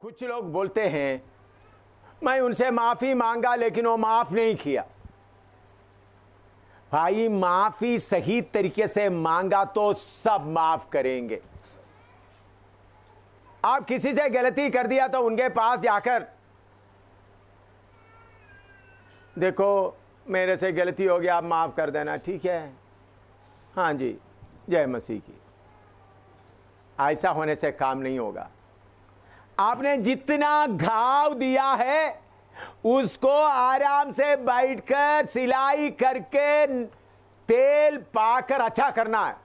कुछ लोग बोलते हैं मैं उनसे माफी मांगा लेकिन वो माफ नहीं किया। भाई माफी सही तरीके से मांगा तो सब माफ करेंगे। आप किसी से गलती कर दिया तो उनके पास जाकर देखो मेरे से गलती हो गया, आप माफ कर देना, ठीक है, हाँ जी, जय मसीह की। ऐसा होने से काम नहीं होगा। आपने जितना घाव दिया है उसको आराम से बैठकर सिलाई करके तेल पाकर अच्छा करना है।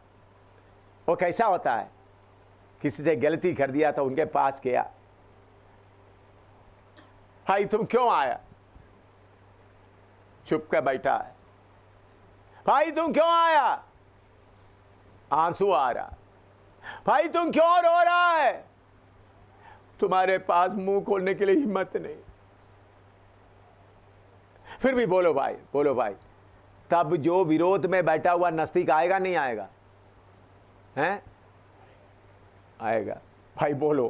वो कैसा होता है? किसी से गलती कर दिया तो उनके पास गया, भाई तुम क्यों आया? चुप कर बैठा है। भाई तुम क्यों आया? आंसू आ रहा। भाई तुम क्यों रो रहा है? तुम्हारे पास मुंह खोलने के लिए हिम्मत नहीं। फिर भी बोलो भाई, बोलो भाई। तब जो विरोध में बैठा हुआ नास्तिक आएगा नहीं आएगा? हैं? आएगा। भाई बोलो,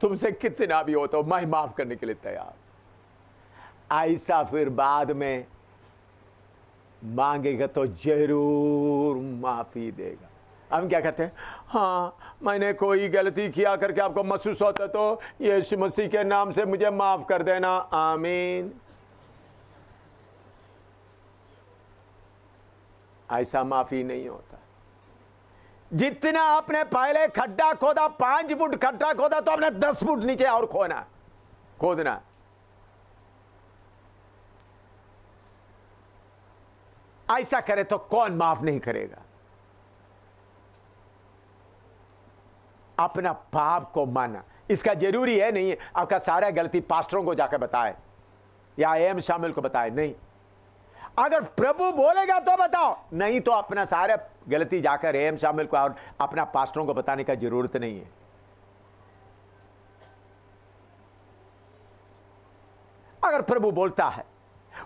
तुमसे कितना भी हो तो मैं माफ करने के लिए तैयार। ऐसा फिर बाद में मांगेगा तो जरूर माफी देगा। हम क्या करते हैं? हाँ, मैंने कोई गलती किया करके आपको महसूस होता तो यीशु मसीह के नाम से मुझे माफ कर देना, आमीन। ऐसा माफी नहीं होता। जितना आपने पहले खड्डा खोदा, 5 फुट खड्डा खोदा तो आपने 10 फुट नीचे और खोदना। ऐसा करे तो कौन माफ नहीं करेगा? अपना पाप को मानना इसका जरूरी है नहीं है आपका सारा गलती पास्टरों को जाकर बताए या एम शामिल को बताए, नहीं। अगर प्रभु बोलेगा तो बताओ, नहीं तो अपना सारा गलती जाकर एम शामिल को और अपना पास्टरों को बताने का जरूरत नहीं है। अगर प्रभु बोलता है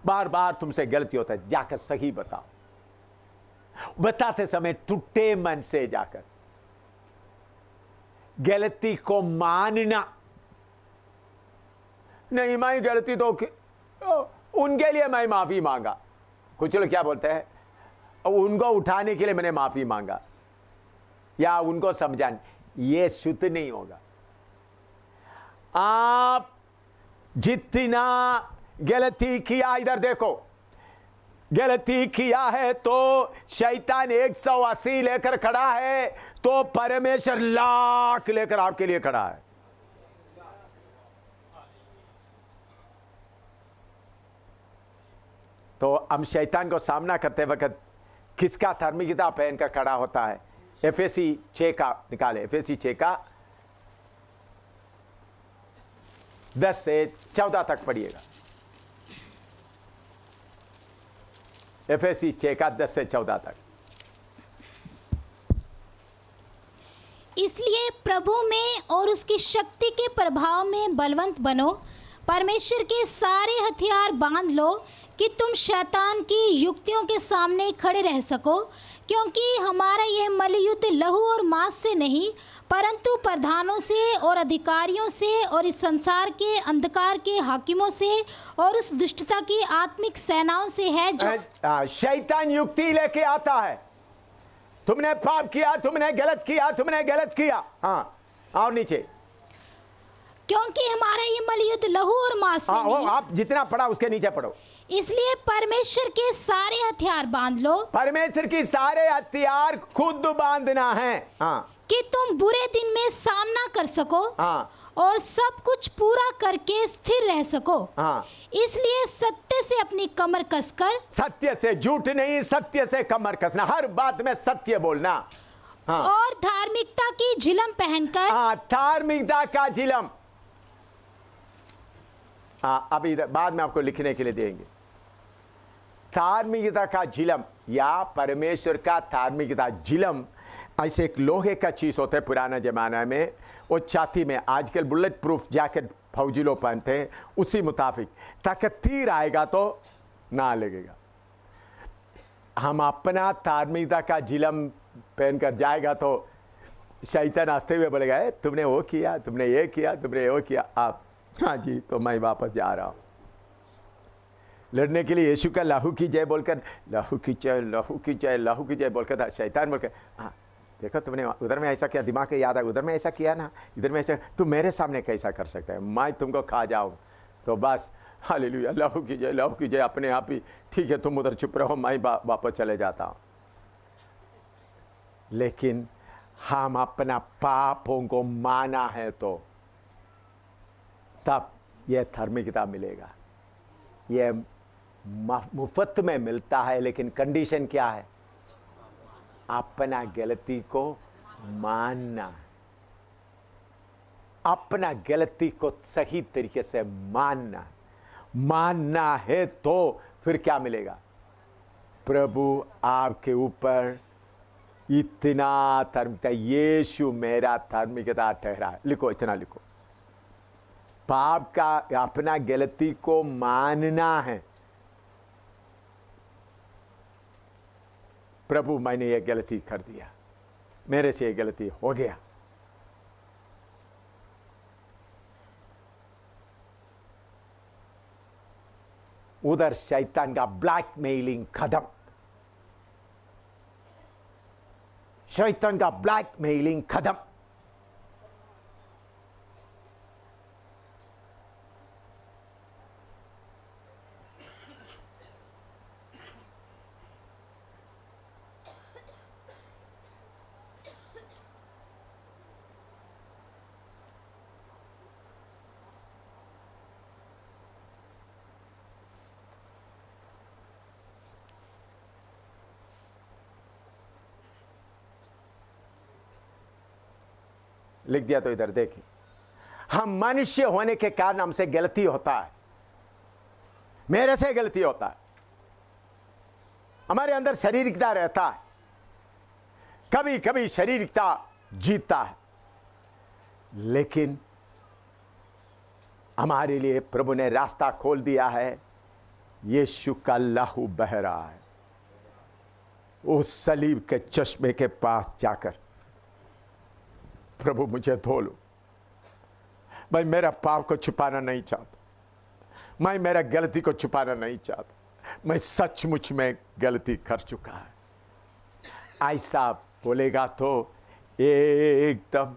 बार बार तुमसे गलती होता है, जाकर सही बताओ। बताते समय टूटे मन से जाकर गलती को मानना नहीं। मैं गलती तो उनके लिए मैं माफी मांगा। कुछ लोग क्या बोलते हैं? उनको उठाने के लिए मैंने माफी मांगा या उनको समझाने, ये शुद्ध नहीं होगा। आप जितना गलती किया, इधर देखो, गलती किया है तो शैतान 180 लेकर खड़ा है तो परमेश्वर लाख लेकर आपके लिए खड़ा है। तो हम शैतान को सामना करते वक्त किसका धार्मिकता पहनकर खड़ा होता है? एफएसी 6 का निकाले, एफएसी 6 का 10 से 14 तक पढ़िएगा। एफएसी 6 का 10 से 14 तक। इसलिए प्रभु में और उसकी शक्ति के प्रभाव में बलवंत बनो, परमेश्वर के सारे हथियार बांध लो कि तुम शैतान की युक्तियों के सामने खड़े रह सको, क्योंकि हमारा यह मल्लयुद्ध लहू और मांस से नहीं परंतु प्रधानों से और अधिकारियों से और इस संसार के अंधकार के हाकिमों से और उस दुष्टता की आत्मिक सेनाओं से है जो शैतान युक्ति लेके आता है। तुमने पाप किया, तुमने गलत किया, तुमने गलत किया। हाँ, और नीचे, क्योंकि हमारा ये मल्लयुद्ध लहू और मांस से नहीं। आप जितना पढ़ा उसके नीचे पढ़ो। इसलिए परमेश्वर के सारे हथियार बांध लो। परमेश्वर की सारे हथियार खुद बांधना है, हाँ, कि तुम बुरे दिन में सामना कर सको, हाँ, और सब कुछ पूरा करके स्थिर रह सको। हाँ। इसलिए सत्य से अपनी कमर कसकर, सत्य से, झूठ नहीं, सत्य से कमर कसना, हर बात में सत्य बोलना, हाँ, और धार्मिकता की झिलम पहनकर, हाँ, धार्मिकता का झिलम। हाँ, अभी बाद में आपको लिखने के लिए देंगे। धार्मिकता का झिलम या परमेश्वर का धार्मिकता झिलम ऐसे एक लोहे का चीज होता है पुराना जमाना में, वो छाती में, आजकल बुलेट प्रूफ जैकेट फौजी लोग पहनते हैं, उसी मुताबिक, ताकि तीर आएगा तो ना लगेगा। हम अपना धार्मिकता का झिलम पहनकर जाएगा तो शैतान हंसते हुए बोलेगा, तुमने वो किया, तुमने ये किया, तुमने वो किया। आप, हाँ जी, तो मैं वापस जा रहा हूँ। लड़ने के लिए यीशु का लहू की जय बोलकर, लहू की जय, लहू की जय, लहू की जय बोलकर था। शैतान बोलकर, हाँ देखो तुमने उधर में ऐसा किया, दिमाग के याद है, उधर में ऐसा किया ना, इधर में ऐसा, तुम मेरे सामने कैसा कर सकता है, मैं तुमको खा जाऊँ। तो बस हालेलुया, लहू की जय, लहू की जय, अपने आप ही ठीक है, तुम उधर चुप रहो, मैं वापस चले जाता हूँ। लेकिन हम अपना पापों को माना है तो तब यह धार्मिकता मिलेगा। यह मुफ्त में मिलता है, लेकिन कंडीशन क्या है? अपना गलती को मानना, अपना गलती को सही तरीके से मानना है तो फिर क्या मिलेगा? प्रभु आपके ऊपर इतना धार्मिकता, यीशु मेरा धार्मिकता ठहरा है। लिखो, इतना लिखो, पाप का अपना गलती को मानना है। प्रभु मैंने ये गलती कर दिया, मेरे से ये गलती हो गया। उधर शैतान का ब्लैकमेलिंग खत्म, शैतान का ब्लैकमेलिंग खत्म। लिख दिया तो इधर देखिए, हम मनुष्य होने के कारण हमसे गलती होता है, मेरे से गलती होता है, हमारे अंदर शारीरिकता रहता है, कभी कभी शारीरिकता जीतता है, लेकिन हमारे लिए प्रभु ने रास्ता खोल दिया है। यीशु का लहू बह रहा है, उस सलीब के चश्मे के पास जाकर, प्रभु मुझे धो लो, मैं मेरा पाप को छुपाना नहीं चाहता, मैं मेरा गलती को छुपाना नहीं चाहता, मैं सचमुच में गलती कर चुका है। ऐसा बोलेगा तो एकदम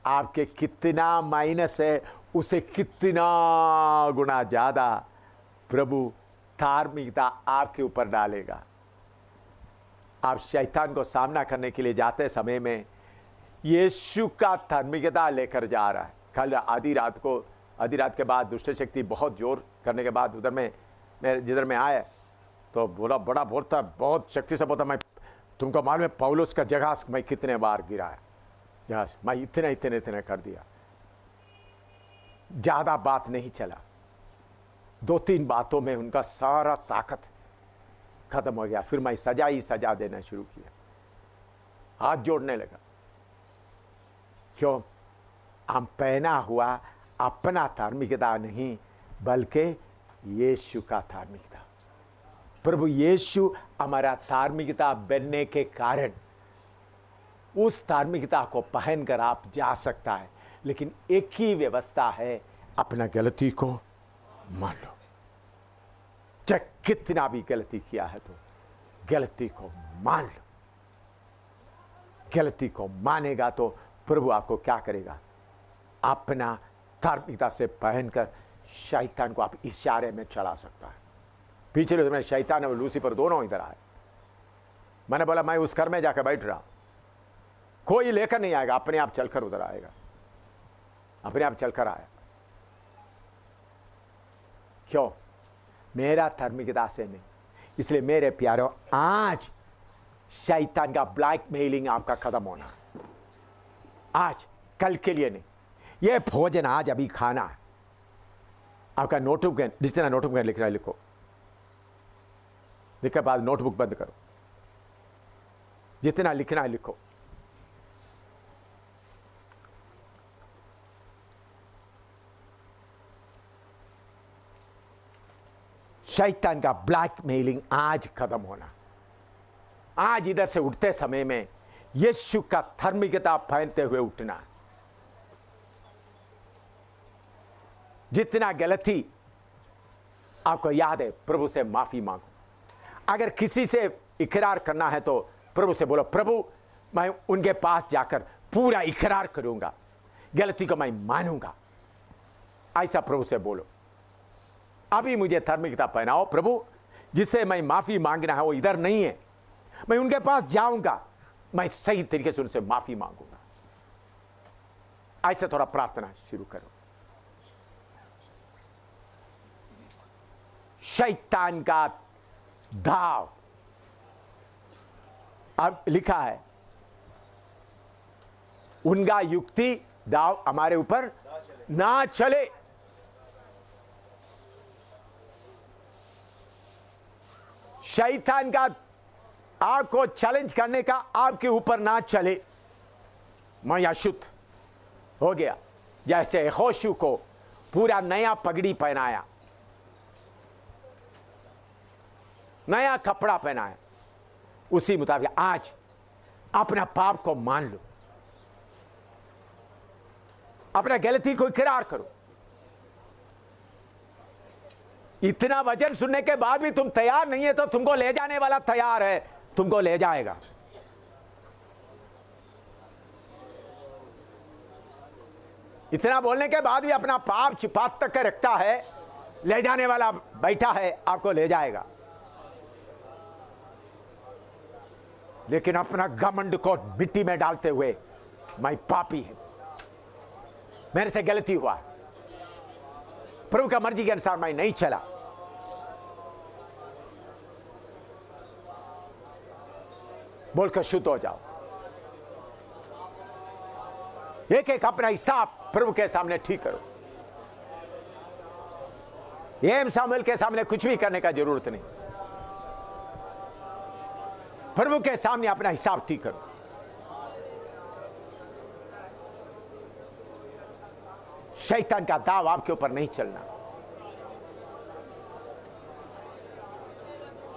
आपके कितना माइनस है उसे कितना गुना ज्यादा प्रभु धार्मिकता आपके ऊपर डालेगा। आप शैतान को सामना करने के लिए जाते समय में यीशु का धार्मिकता लेकर जा रहा है। कल आधी रात के बाद दुष्ट शक्ति बहुत जोर करने के बाद उधर में जिधर में आया तो बोला, बड़ा बोलता, बहुत शक्ति से बोलता, मैं तुमको मालूम है पौलुस का जहाज मैं कितने बार गिराया, जहाज मैं इतने कर दिया। ज़्यादा बात नहीं चला, 2-3 बातों में उनका सारा ताकत खत्म हो गया। फिर मैं सजा ही सजा देना शुरू किया, हाथ जोड़ने लगा। क्यों? हम पहना हुआ अपना धार्मिकता नहीं, बल्कि यीशु का धार्मिकता। प्रभु यीशु हमारा धार्मिकता बनने के कारण उस धार्मिकता को पहनकर आप जा सकता है, लेकिन एक ही व्यवस्था है, अपना गलती को मान लो। चाहे कितना भी गलती किया है तो गलती को मान लो। गलती को मानेगा तो प्रभु आपको क्या करेगा? अपना धार्मिकता से पहनकर शैतान को आप इशारे में चला सकता है। पिछले दिन में शैतान और लूसीफर दोनों इधर आए। मैंने बोला मैं उस घर में जाकर बैठ रहा, कोई लेकर नहीं आएगा, अपने आप चलकर उधर आएगा, अपने आप चलकर आया। क्यों? मेरा धार्मिकता से नहीं। इसलिए मेरे प्यारों, आज शैतान का ब्लैकमेलिंग आपका खत्म होना, आज, कल के लिए नहीं। यह भोजन आज अभी खाना है। आपका नोटबुक है, जितना नोटबुक है लिख रहा है लिखो, लिखने के बाद नोटबुक बंद करो, जितना लिखना है लिखो। शैतान का ब्लैकमेलिंग आज खत्म होना। आज इधर से उठते समय में यीशु का धार्मिकता पहनते हुए उठना। जितना गलती आपको याद है, प्रभु से माफी मांगो। अगर किसी से इकरार करना है तो प्रभु से बोलो, प्रभु मैं उनके पास जाकर पूरा इकरार करूंगा, गलती को मैं मानूंगा। ऐसा प्रभु से बोलो। अभी मुझे धार्मिकता पहनाओ प्रभु, जिससे मैं माफी मांगना है वो इधर नहीं है, मैं उनके पास जाऊंगा, मैं सही तरीके से उनसे माफी मांगूंगा। ऐसे थोड़ा प्रार्थना शुरू करो। शैतान का दाव, अब लिखा है, उनका युक्ति दाव हमारे ऊपर ना चले। शैतान का आपको चैलेंज करने का आपके ऊपर ना चले। मैं अशुद्ध हो गया, जैसे यहोशू को पूरा नया पगड़ी पहनाया, नया कपड़ा पहनाया, उसी मुताबिक आज अपना पाप को मान लो, अपना गलती को इकरार करो। इतना वचन सुनने के बाद भी तुम तैयार नहीं है तो तुमको ले जाने वाला तैयार है, तुमको ले जाएगा। इतना बोलने के बाद भी अपना पाप छिपा तक के रखता है, ले जाने वाला बैठा है, आपको ले जाएगा। लेकिन अपना घमंड को मिट्टी में डालते हुए, मैं पापी हूं, मेरे से गलती हुआ, प्रभु का मर्जी के अनुसार मैं नहीं चला, बोलकर शुद्ध हो जाओ। एक एक अपना हिसाब प्रभु के सामने ठीक करो। ये सामुएल के सामने कुछ भी करने का जरूरत नहीं, प्रभु के सामने अपना हिसाब ठीक करो। शैतान का दाव आपके ऊपर नहीं चलना।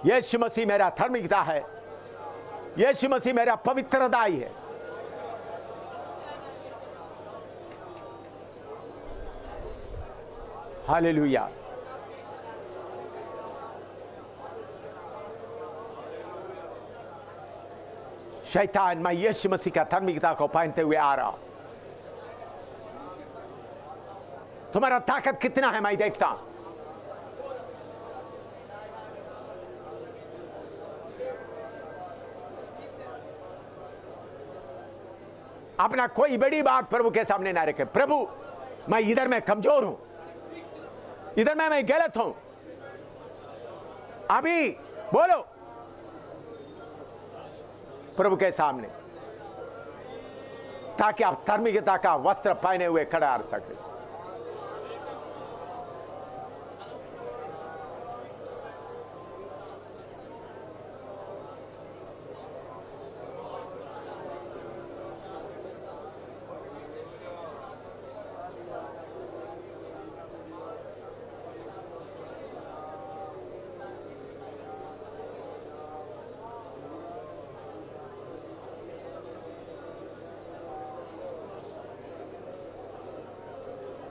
यीशु मसीह मेरा धार्मिकता है, यीशु मसीह मेरा पवित्रदाई है। हालेलुया। शैतान, मैं यीशु मसीह का धार्मिकता को पहनते हुए आ रहा हूं। तुम्हारा ताकत कितना है मैं देखता हूं। अपना कोई बड़ी बात प्रभु के सामने ना रखे। प्रभु मैं इधर में कमजोर हूं, इधर में मैं गलत हूं, अभी बोलो प्रभु के सामने, ताकि आप धार्मिकता का वस्त्र पहने हुए खड़ा रह सके।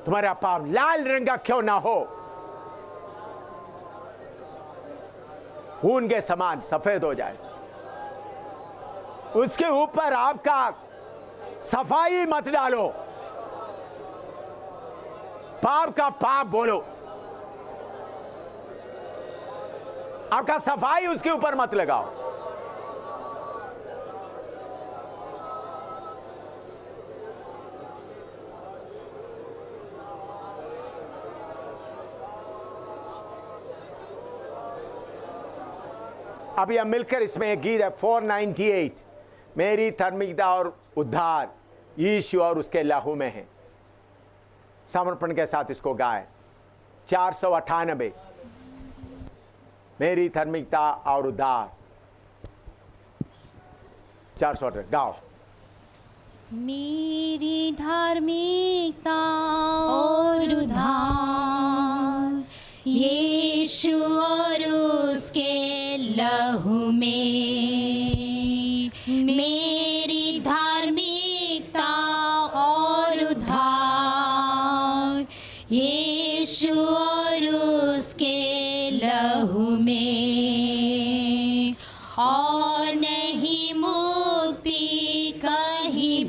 तुम्हारा पाप लाल रंग का क्यों ना हो, ऊन के समान सफेद हो जाए। उसके ऊपर आपका सफाई मत डालो, पाप का पाप बोलो, आपका सफाई उसके ऊपर मत लगाओ। अभी हम मिलकर इसमें एक गीत है 498, मेरी धार्मिकता और उद्धार यीशु और उसके लहू में है। समर्पण के साथ इसको गाएं। 498, मेरी धार्मिकता और उद्धार। 498 गाओ। मेरी धार्मिकता और उद्धार यीशु और उसके लहू में, मेरी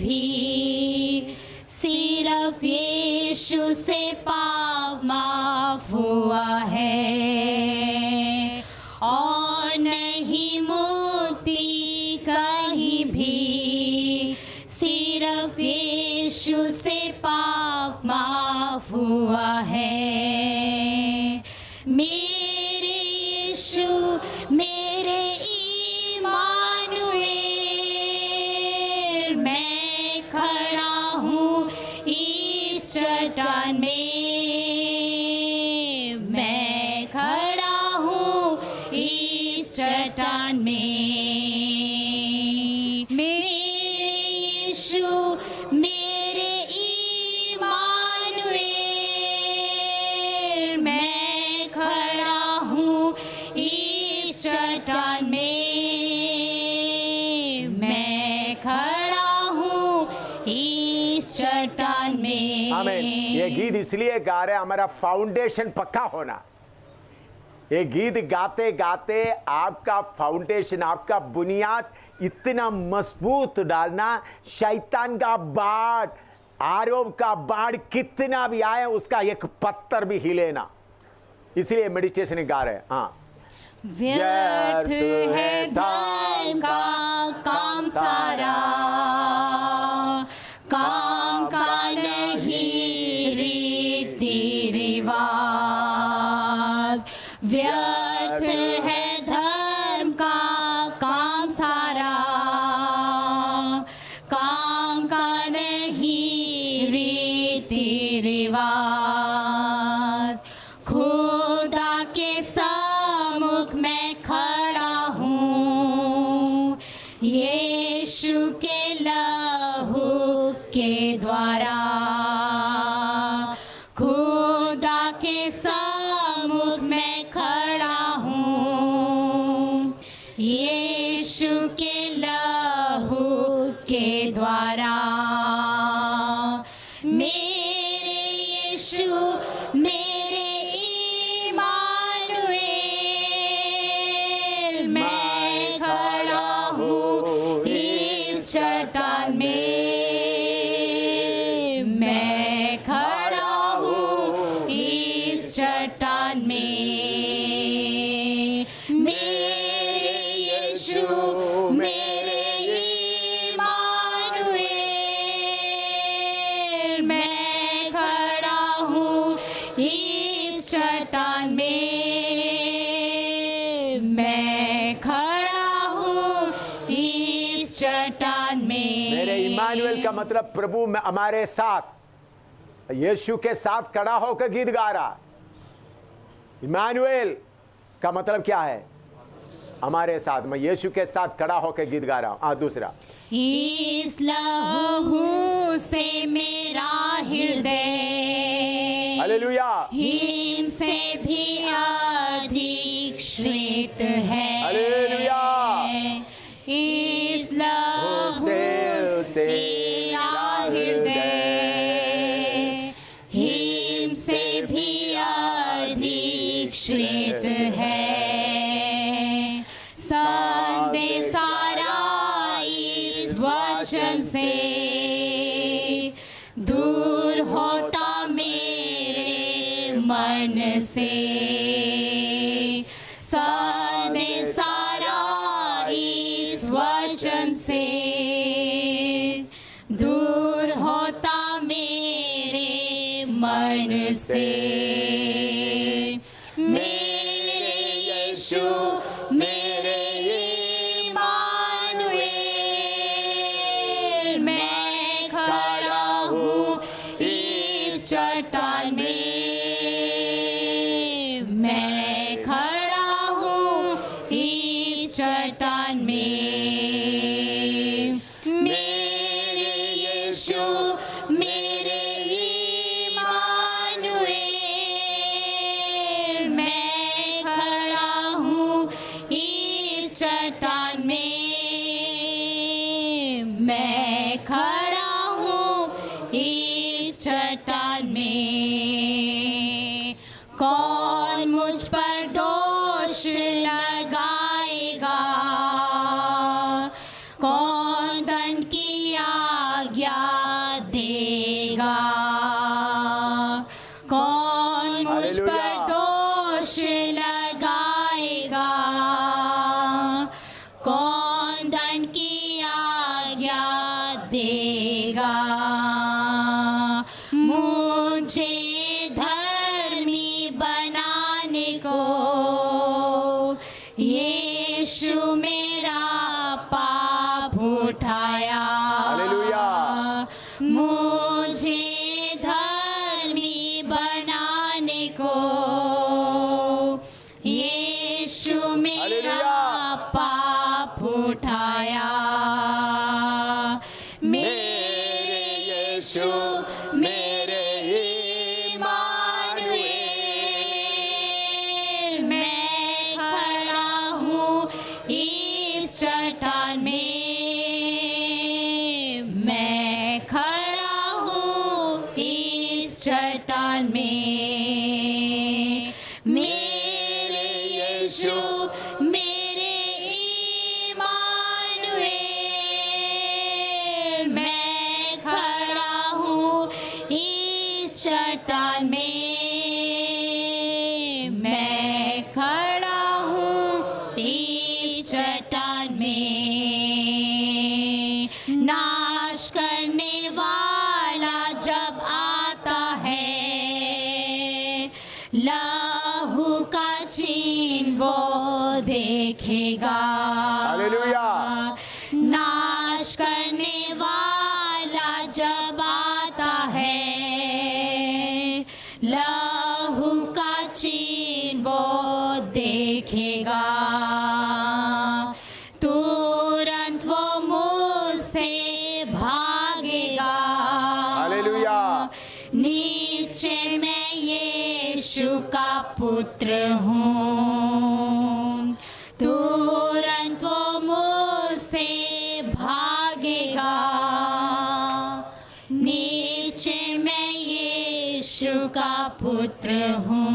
भी सिर्फ यीशु से पाप माफ हुआ है और नहीं मुक्ति कहीं भी सिर्फ यीशु से पाप माफ हुआ है। मेरे यीशु मेरे इमानुएल, मैं खड़ा हूँ इस चट्टान में, मैं खड़ा हूँ इस चट्टान में। मेरे यीशु मेरे इमानुएल, मैं खड़ा हूँ इस चट्टान में, मैं खड़ा हूँ इस चट्टान में। आमीन। ये गीत इसलिए गा रहे हैं हमारा फाउंडेशन पक्का होना। ये गीत गाते गाते आपका फाउंडेशन, आपका बुनियाद इतना मजबूत डालना, शैतान का बाढ़, आरोप का बाढ़ कितना भी आए उसका एक पत्थर भी हिले ना। इसलिए मेडिटेशन गा रहे हैं। हाँ, व्यर्थ है धर्म का काम सारा, काम का नहीं रीति रिवाज। व्यर्थ है धर्म का काम सारा, काम का नहीं रीति रिवाज। खुदा के सम्मुख मैं खड़ा हूँ यीशु के लहू के द्वारा। खुदा के सम्मुख मैं खड़ा हूँ यीशु के लहू के द्वारा। मेरे यीशु मेरे इमानुएल, मैं खड़ा हूँ इस चट्टान में, मैं खड़ा हूँ इस चट्टान में। मेरे यीशु मेरे इमानुएल, मैं खड़ा हूँ इस चट्टान में, मैं खड़ा हूँ इस चट्टान में। मेरे इमानुएल का मतलब प्रभु में हमारे साथ, यीशु के साथ खड़ा होकर गीत गा रहा। इमानुएल का मतलब क्या है? हमारे साथ। मैं यीशु के साथ खड़ा होकर गीत गा रहा हूँ। दूसरा, इस लहू से मेरा हृदय हालेलुया, हिम से भी अधिक श्वेत है। हालेलुया। इस लहू से मेरा हृदय हिम से भी अधिक श्वेत है। संदेश सारा इस वचन से दूर होता मेरे मन से। संदेश सारा इस वचन से दूर होता मेरे मन से। मेरे यीशु मेरे इमानुएल, मैं खड़ा हूँ इस चट्टान में, मैं खड़ा हूँ इस चट्टान में। मेरे यीशु मेरे इमानुएल, मैं खड़ा हूँ इस चट्टान में, मैं खड़ा हूँ इस चट्टान में। कौन मुझ पर दोष लगाएगा? कौन दंड की आग कौन दंड की आज्ञा देगा? मुझे धर्मी बनाने को यीशु मेरा पाप उठाया। हालेलुया। मुझे धर्मी बनाने को यीशु मेरा पाप उठाया। मेरे यीशु मेरे इम्मानुएल, मैं खड़ा हूँ इस चट्टान में, मैं खड़ा हूँ इस चट्टान में। मेरे यीशु मेरे इम्मानुएल, मैं खड़ा हूँ इस चट्टान में, मैं खड़ा हूँ इस चट्टान में। नाश करने वाला जब आता है, लहू का चिन्ह वो देखेगा। हालेलुया। नाश करने वाला जब आता है, लहू का चिन्ह वो देखेगा। तुरंत वो मुझसे भागेगा। हालेलुया। निश्चय मैं यीशु का पुत्र हूँ। तुरंत वो मुझसे भागेगा। निश्चय मैं यीशु का पुत्र हूँ।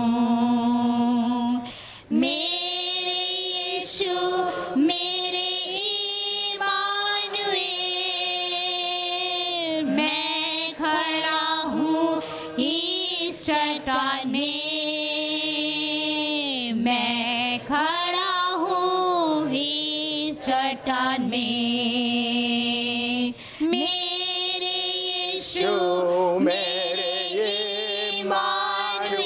मेरे यीशु मेरे इम्मानुएल, मैं खड़ा हूँ इस चट्टान में, मैं खड़ा हूँ इस चट्टान में। मेरे यीशु मेरे इम्मानुएल,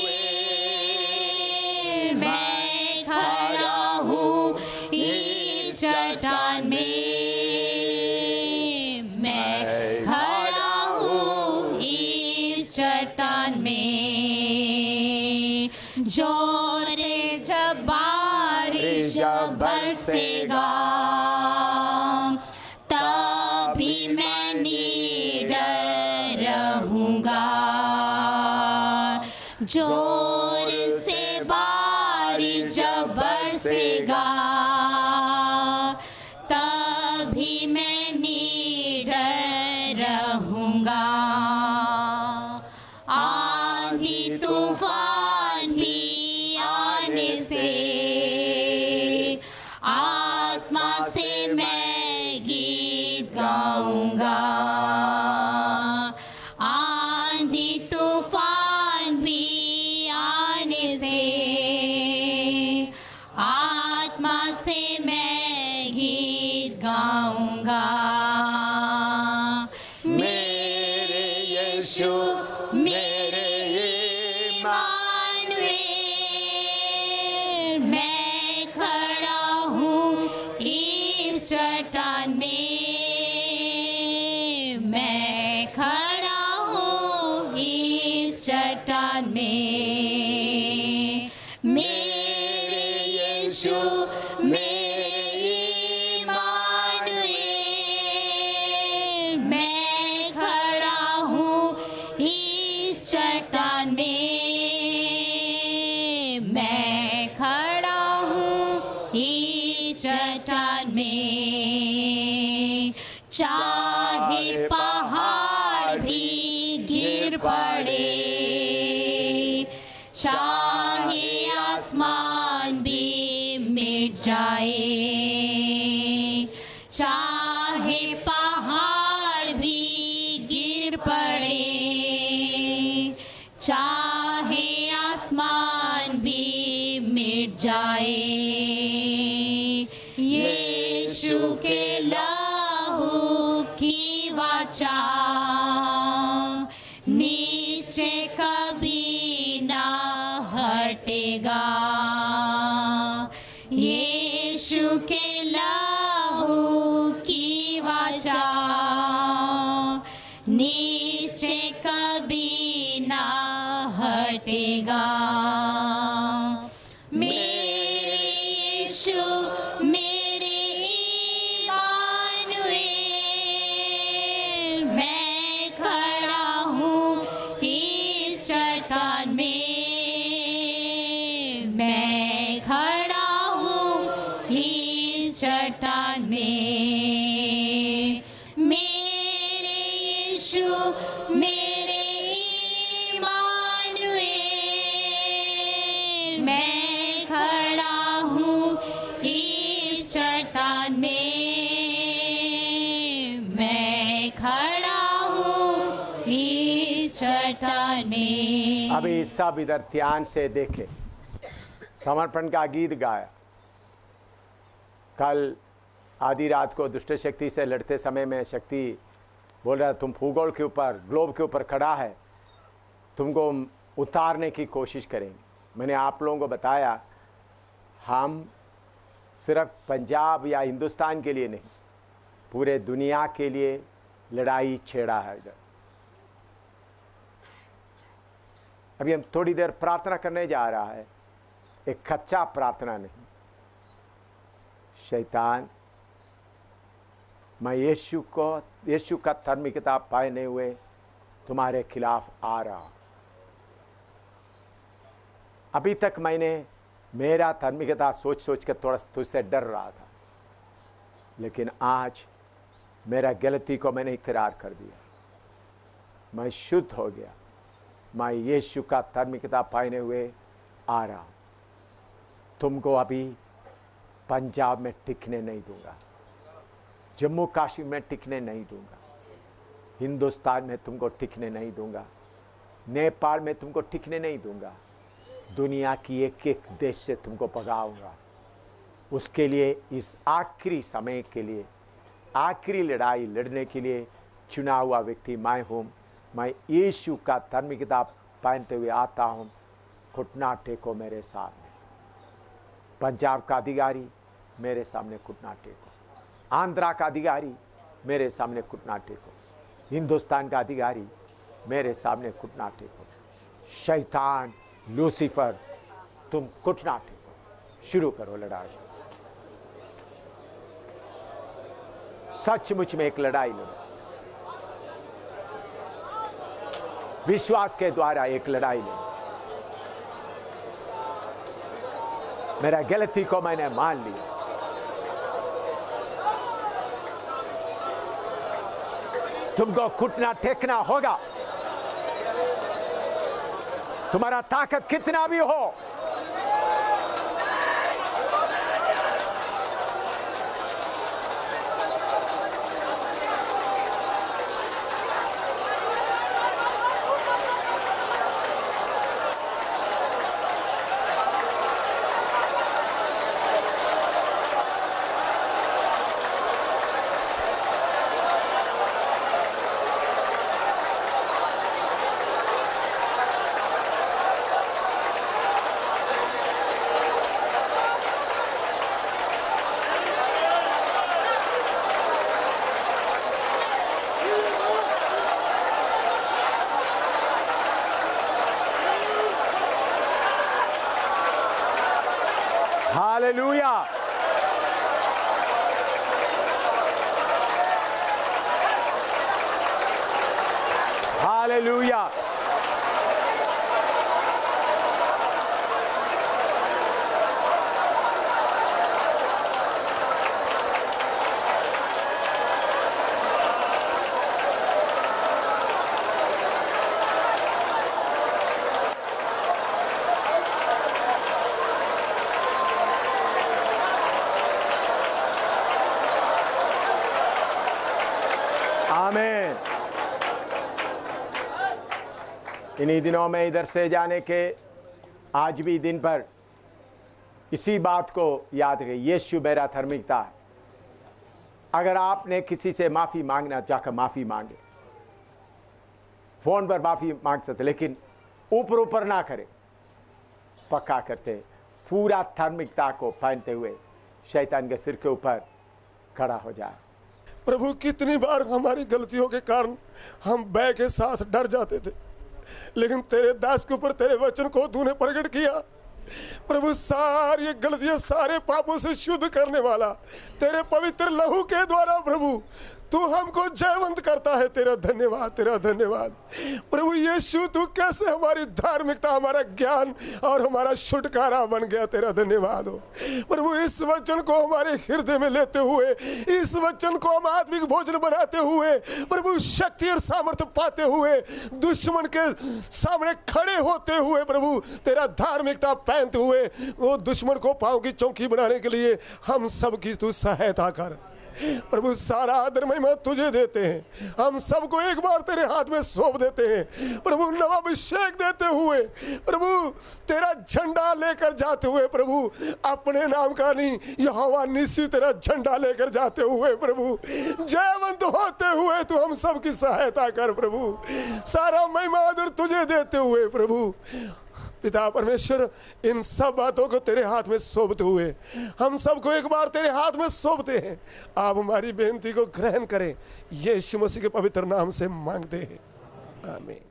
मैं खड़ा हूँ इस चट्टान में, मैं खड़ा हूँ इस चट्टान में। जोर से जब बारिश बरसेगा, तभी मैं निडर रहूँगा। जोर से बारिश जब बरसेगा, तभी मैं निडर रहूँगा। आंधी तूफान भी आने से, आत्मा से मैं गीत गाऊंगा। आंधी तूफान भी आने से, आत्मा से मैं गीत गाऊंगा। मेरे यीशु मेरे इम्मानुएल, मैं खड़ा हूँ इस चट्टान में, मैं खड़ा हूँ इस चट्टान में। मेरे यीशु मेरे इम्मानुएल, मैं खड़ा हूँ इस चट्टान में, मैं खड़ा हूँ इस चट्टान में। चाहे पहाड़ भी गिर पड़े, चाहे आसमान भी मिट जाए, चाहे पहाड़ भी गिर पड़े, चाहे आसमान भी मिट जाए, ये यीशु के लहू की वाचा निश्चय कभी ना हटेगा। यीशु के लहू की वाचा निश्चय कभी ना हटेगा। मेरे यीशु मेरे इम्मानुएल, मैं खड़ा हूँ इस चट्टान में, मैं खड़ा हूँ इस चट्टान में। मेरे यीशु मेरे इम्मानुएल, मैं खड़ा हूँ इस चट्टान में, मैं खड़ा हूँ इस चट्टान में। अभी सब इधर ध्यान से देखे। समर्पण का गीत गाया। कल आधी रात को दुष्ट शक्ति से लड़ते समय में शक्ति बोल रहा तुम भूगोल के ऊपर, ग्लोब के ऊपर खड़ा है, तुमको उतारने की कोशिश करेंगे। मैंने आप लोगों को बताया हम सिर्फ पंजाब या हिंदुस्तान के लिए नहीं, पूरे दुनिया के लिए लड़ाई छेड़ा है इधर। अभी हम थोड़ी देर प्रार्थना करने जा रहा है, एक कच्चा प्रार्थना नहीं। शैतान, मैं यीशु का धार्मिकता पाए हुए तुम्हारे खिलाफ आ रहा हूं। अभी तक मैंने मेरा धार्मिकता सोच सोच कर थोड़ा तुझसे डर रहा था, लेकिन आज मेरा गलती को मैंने इकरार कर दिया। मैं शुद्ध हो गया। मैं यीशु का धार्मिकता पाए हुए आ रहा हूं। तुमको अभी पंजाब में टिकने नहीं दूंगा, जम्मू कश्मीर में टिकने नहीं दूंगा, हिंदुस्तान में तुमको टिकने नहीं दूंगा, नेपाल में तुमको टिकने नहीं दूंगा। दुनिया की एक एक देश से तुमको भगाऊंगा। उसके लिए इस आखिरी समय के लिए, आखिरी लड़ाई लड़ने के लिए चुना हुआ व्यक्ति मैं हूँ। मैं यीशु का धार्मिकता पहनते हुए आता हूँ। घुटना टेको मेरे सामने। पंजाब का अधिकारी मेरे सामने घुटना टेको, आंध्रा का अधिकारी मेरे सामने घुटना टेको, हिंदुस्तान का अधिकारी मेरे सामने घुटना टेको। शैतान लूसीफर, तुम घुटना टेको। शुरू करो लड़ाई। सचमुच में एक लड़ाई लड़ो। विश्वास के द्वारा एक लड़ाई लड़ो। मेरा गलती को मैंने मान लिया। तुमको घुटना टेकना होगा। तुम्हारा ताकत कितना भी हो, हालेलुया। हालेलुया। आमीन। इन्हीं दिनों में इधर से जाने के आज भी दिन पर इसी बात को याद रखें, यीशु मेरा धार्मिकता है। अगर आपने किसी से माफ़ी मांगना, जाकर माफ़ी मांगे। फ़ोन पर माफ़ी मांग सकते, लेकिन ऊपर ऊपर ना करें, पक्का करते, पूरा धार्मिकता को पहनते हुए शैतान के सिर के ऊपर खड़ा हो जाए। प्रभु, कितनी बार हमारी गलतियों के कारण हम भय के साथ डर जाते थे, लेकिन तेरे दास के ऊपर तेरे वचन को तूने प्रकट किया। प्रभु, सारी गलतियां, सारे पापों से शुद्ध करने वाला तेरे पवित्र लहू के द्वारा प्रभु तू हमको जयवंत करता है। तेरा धन्यवाद, तेरा धन्यवाद। प्रभु यीशु, तू कैसे हमारी धार्मिकता, हमारा ज्ञान और हमारा छुटकारा बन गया। तेरा धन्यवाद हो प्रभु। इस वचन को हमारे हृदय में लेते हुए, इस वचन को हम आत्मिक भोजन बनाते हुए प्रभु, शक्ति और सामर्थ्य पाते हुए, दुश्मन के सामने खड़े होते हुए प्रभु, तेरा धार्मिकता पहनते हुए, वो दुश्मन को पांव की चौकी बनाने के लिए हम सबकी तू सहायता कर। प्रभु, सारा आदर महिमा तुझे देते हैं। हम सबको एक बार तेरे हाथ में सौंप देते हैं प्रभु, नवा अभिषेक देते हुए प्रभु, तेरा झंडा लेकर जाते हुए प्रभु, अपने नाम का नहीं, यहोवा निसी तेरा झंडा लेकर जाते हुए प्रभु, जयवंत होते हुए तू हम सबकी सहायता कर प्रभु। सारा महिमा आदर तुझे देते हुए प्रभु, पिता परमेश्वर, इन सब बातों को तेरे हाथ में सौंपते हुए हम सबको एक बार तेरे हाथ में सौंपते हैं। आप हमारी बेनती को ग्रहण करें, यीशु मसीह के पवित्र नाम से मांगते हैं, आमीन।